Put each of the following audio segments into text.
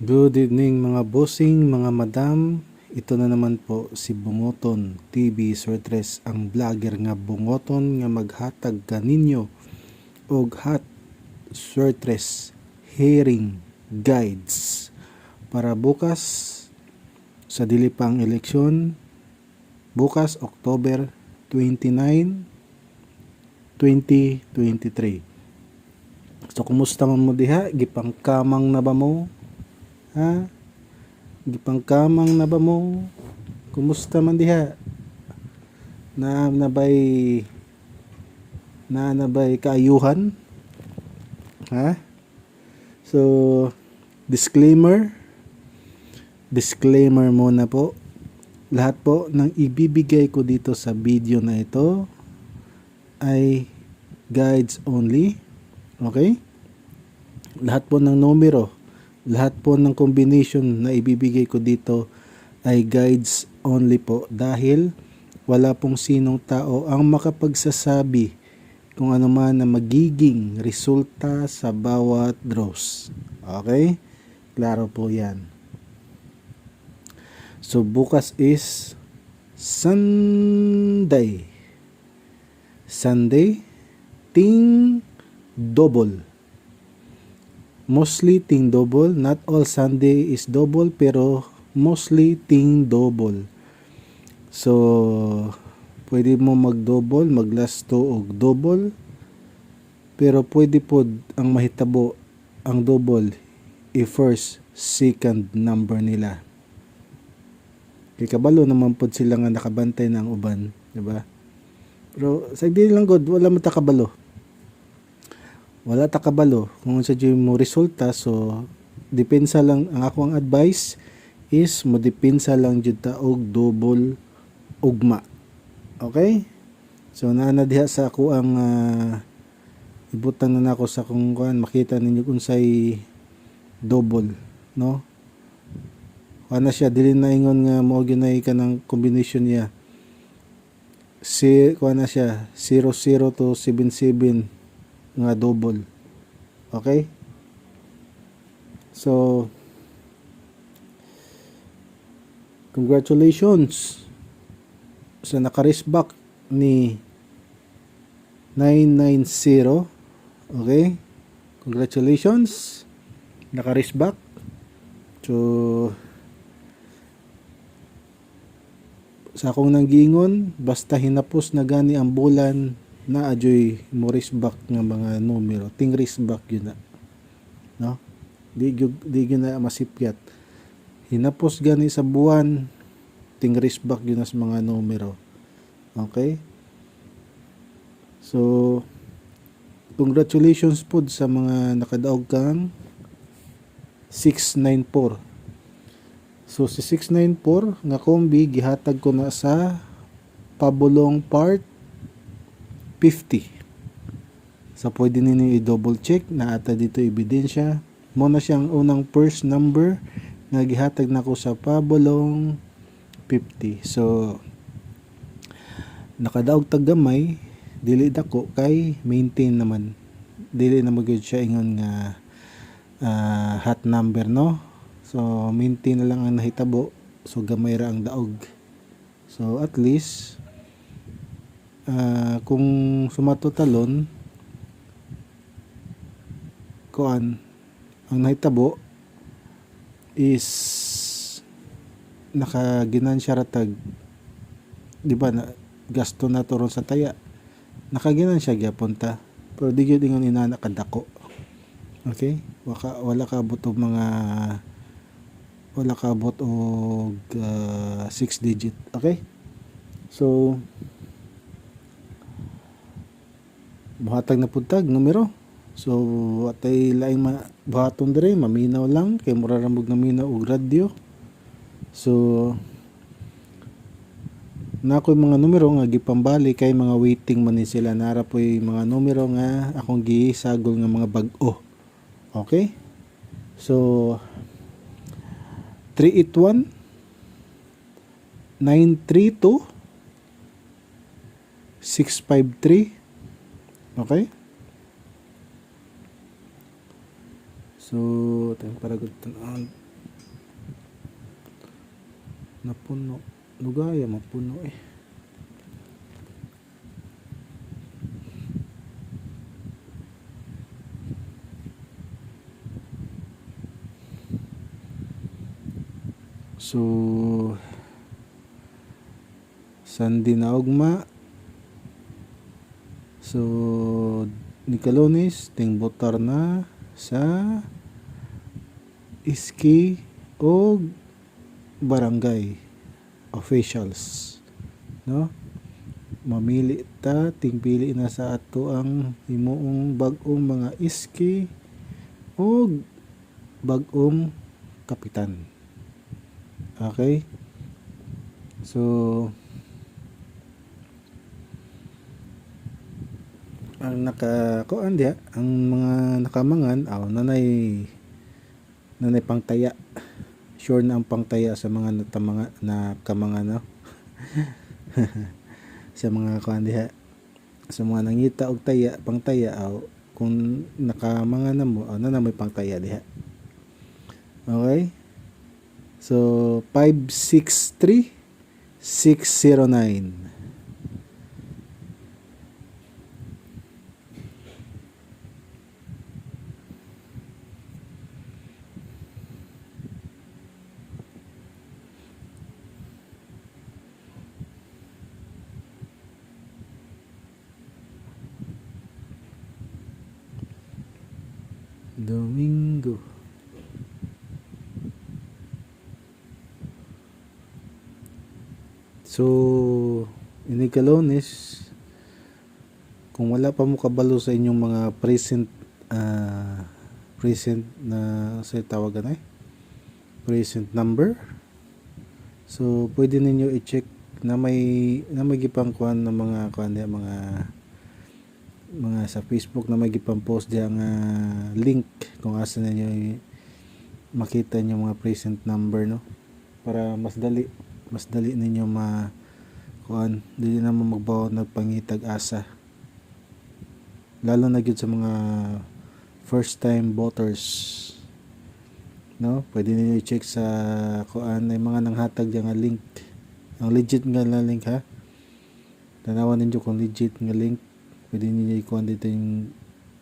Good evening mga bossing, mga madam. Ito na naman po si Bungoton TV Sortres, ang vlogger nga Bungoton nga maghatag kaninyo og hot Sortres hearing guides para bukas sa dili pang eleksyon, bukas October 29, 2023. So kumusta man mo diha? Gipangkamang na ba mo? Ha? Gipangkamang na ba mo? Kumusta man diha? Na nabay kaayuhan? Ha? So, disclaimer muna po. Lahat po ng ibibigay ko dito sa video na ito ay guides only. Okay? Lahat po ng numero, lahat po ng combination na ibibigay ko dito ay guides only po, dahil wala pong sinong tao ang makapagsasabi kung ano man na magiging resulta sa bawat draws. Okay? Klaro po yan. So bukas is Sunday, ting double. Mostly ting double, not all Sunday is double, pero mostly ting double. So pwede mo mag-double, mag-last 2 og double, pero pwede po ang mahitabo ang double i-first, second number nila. Kay kabalo naman po sila nga nakabantay ng uban, di ba? Pero sa di lang god, wala man ta kabalo. Wala ta kabalo kung sa mo resulta. So depensa lang, ang akong advice is mo depensa lang jud ta og double ugma. Okay? So naa diha sa ako ang ibutang na nako sa kung kuan, makita ninyo unsay double, no? Ana siya dili na ingon nga mao ginay kanang combination niya. Kuan na siya 00 to 77 nga double. Okay? So congratulations sa naka-riskback ni 990. Okay? Congratulations, naka-riskback. So sa akong nanggingon, basta hinapos na gani ang bulan, na adyoy mo riskback nga mga numero, ting riskback yun na, no? Di gyud na masipyat, hinapos gani sa buwan, ting riskback yun na sa mga numero. Okay, so congratulations po sa mga nakadaog kang 694. So si 694 nga kombi gihatag ko na sa pabulong part 50. So pwede ninyo i-double check na ata dito ebidensya. Mo na siyang unang first number nga gihatag nako sa pabulong 50. So nakadaog tag gamay, dili dako kay maintain naman. Dili na magyud siya ingon nga hot number, no? So maintain na lang ang nahitabo. So gamay ra ang daog. So at least kung sumatotalon kuan ang nahitabo is nakaginansya ratag, di ba, na gasto na turon sa taya, nakaginansya gyapon ta, pero di gyud ingon inana kadako. Okay, wala ka abot og mga wala ka abot og 6 digit. Okay, so buhatag na puntag numero. So atay laing buhaton dire, maminaw lang kay mura ramog na minaw og radyo. So nakoy mga numero nga gipambali kay mga waiting man ni sila, nara poy mga numero nga akong gisagol nga mga bag-o. Okay, so 381 932 653. Okay? So, tayong para good napuno. Lugaya mapuno eh. So Sunday na ugma. So Nicalones ting botar na sa iski o barangay officials, no? Mamili ta ting pili na sa ato ang himuong bag-ong mga iski o bag-ong kapitan. Okay? So ang nakakuan diha, ang mga nakamangan nanay pangtaya. Sure na ang pangtaya sa mga nakamangan, no? Sa mga kuan diha, sa mga nangita og taya, pangtaya kung nakamangan na mo na may pangtaya diha. Okay? So 563-609. Domingo. So, Iniquelones, kung wala pa mo kabalo sa inyong mga present na sa tawagan present number, so pwede ninyo i-check na may gipang kuan ng mga sa Facebook na may gipang post diya nga link kung asa ninyo makita niyo mga present number, no, para mas dali ninyo kuan, dili na mo magbaw nagpangitag asa, lalo na gyud sa mga first time voters, no. Pwede niyo i-check sa kuan ay mga nanghatag diya nga link, ang legit nga na link, ha. Tanawan ninyo kung legit nga link. Pwede niyo i-kuan dito yung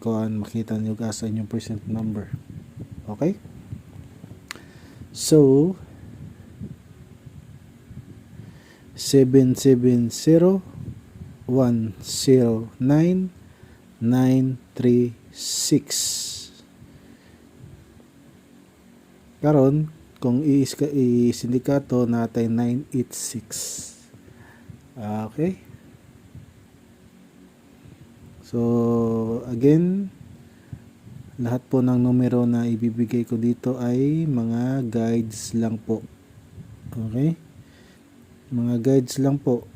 kuan, makita niyo asa inyong present number. Okay? So 770-109-936. Karon kung i-sindikato natay 986. Okay? So again, lahat po ng numero na ibibigay ko dito ay mga guides lang po. Okay? Mga guides lang po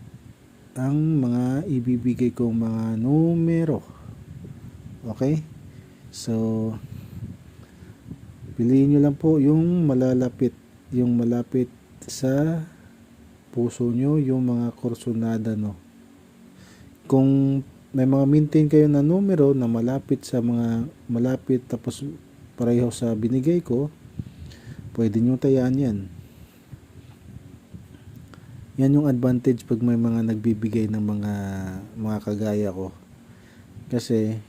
ang mga ibibigay kong mga numero. Okay? So piliin nyo lang po yung malapit sa puso nyo, yung mga kursunada, no. Kung may mga maintain kayo na numero na malapit tapos pareho sa binigay ko, pwede nyo tayaan yan. Yan yung advantage pag may mga nagbibigay ng mga kagaya ko, kasi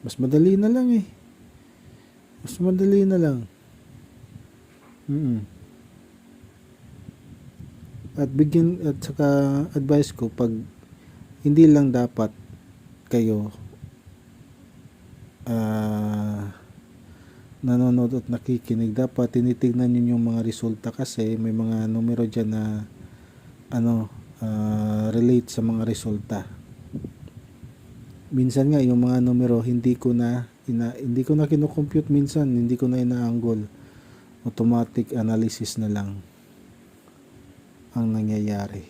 mas madali na lang at saka advice ko, pag hindi lang dapat kayo nanonood at nakikinig, dapat tinitignan niyo yung mga resulta, kasi may mga numero dyan na relate sa mga resulta. Minsan nga yung mga numero hindi ko na kino-compute, minsan hindi ko na ina-angle, automatic analysis na lang ang nangyayari.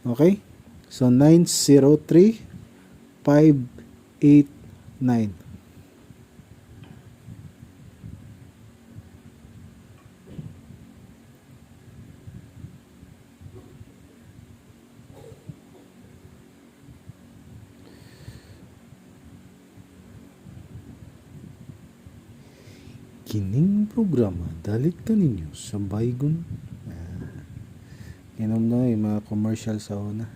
Okay? So 903-589. Kining programa dalit kaninyo sa Baygon Inom na mga commercial sa una.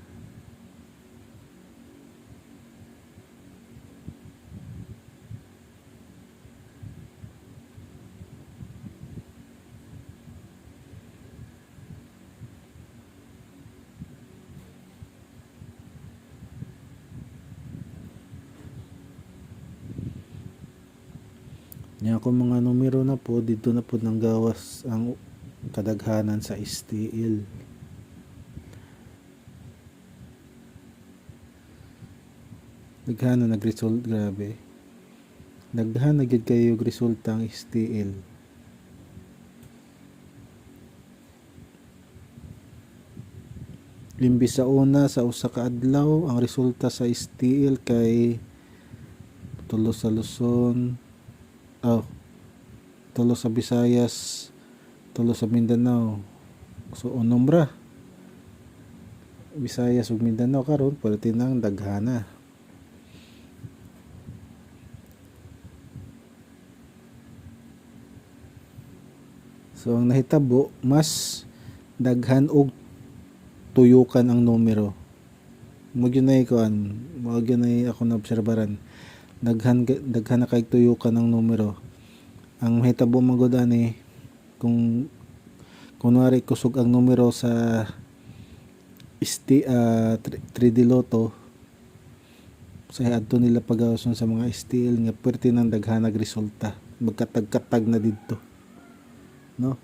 Nya ako mga numero na po, dito na po nang gawas ang kadaghanan sa STL. Daghanan nag-result, grabe. Daghan na gyud kayo yung resulta ang STL. Imbis sa una sa usa ka adlaw, ang resulta sa STL kay tulo sa Luzon, tulo sa Visayas, tulo sa Mindanao. So unom ra. Visayas ug Mindanao karon pwede nang daghana. So ang nahitabo mas daghan og tuyukan ang numero. Mo gyud nay kuan, mo gyud nay ako naobserbaran. Daghan na kay tuyukan ang numero. Ang mahitabo man gud ani kung kunwari kusog ang numero sa 3D Lotto sa adto nila pagawason sa mga STL nga perti nang daghan nagresulta. Magkatag-katag na didto. No?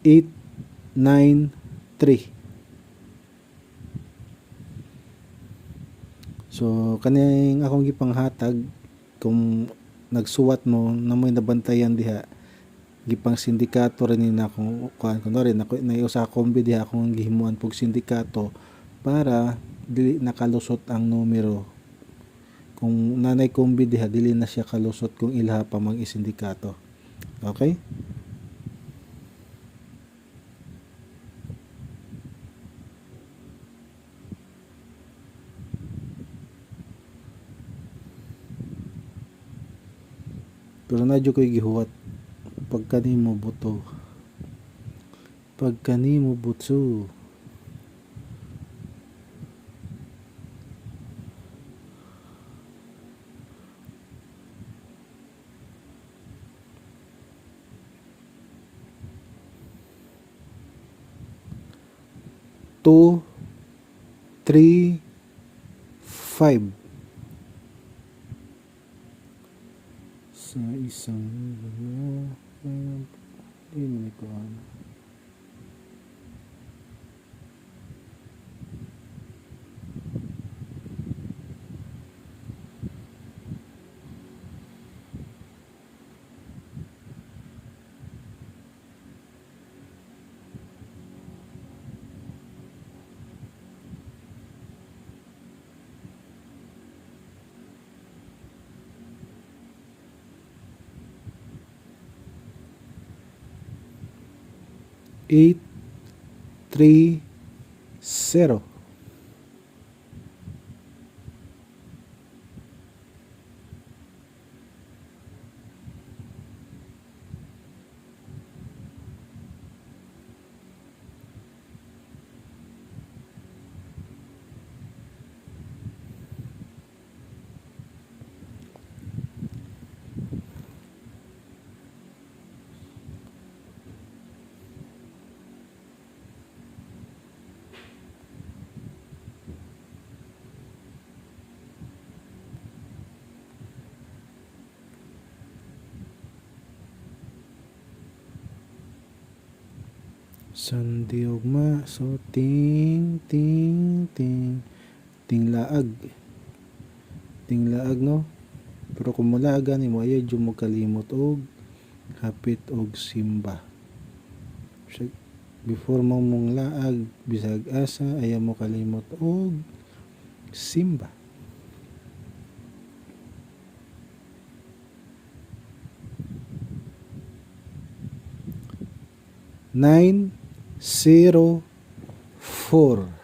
Eight, 9, 3. So kaning akong gipanghatag kung nagsuwat mo na mo'y nabantayan diha gipang sindikato rin na akong kuan kunwari na usa kombi diha akong gihimuan pog sindikato para dili nakalusot ang numero. Kung nanay kombi diha dili na siya kalusot kung ilha pa mang isindikato. Okay? Pero nadyo ko'y gihuwat pagka nimo buto. Pagka nimo butso. Two, 3, 5. Sa isang hindi ko ano. Eight, 3, 0. Sandiugma, so ting laag no, pero kung mulaag ni mo ayaw dyan mo kalimot og hapit og simba. Before mo mong laag bisag asa ayaw mo kalimot og simba. Nine, 0, 4.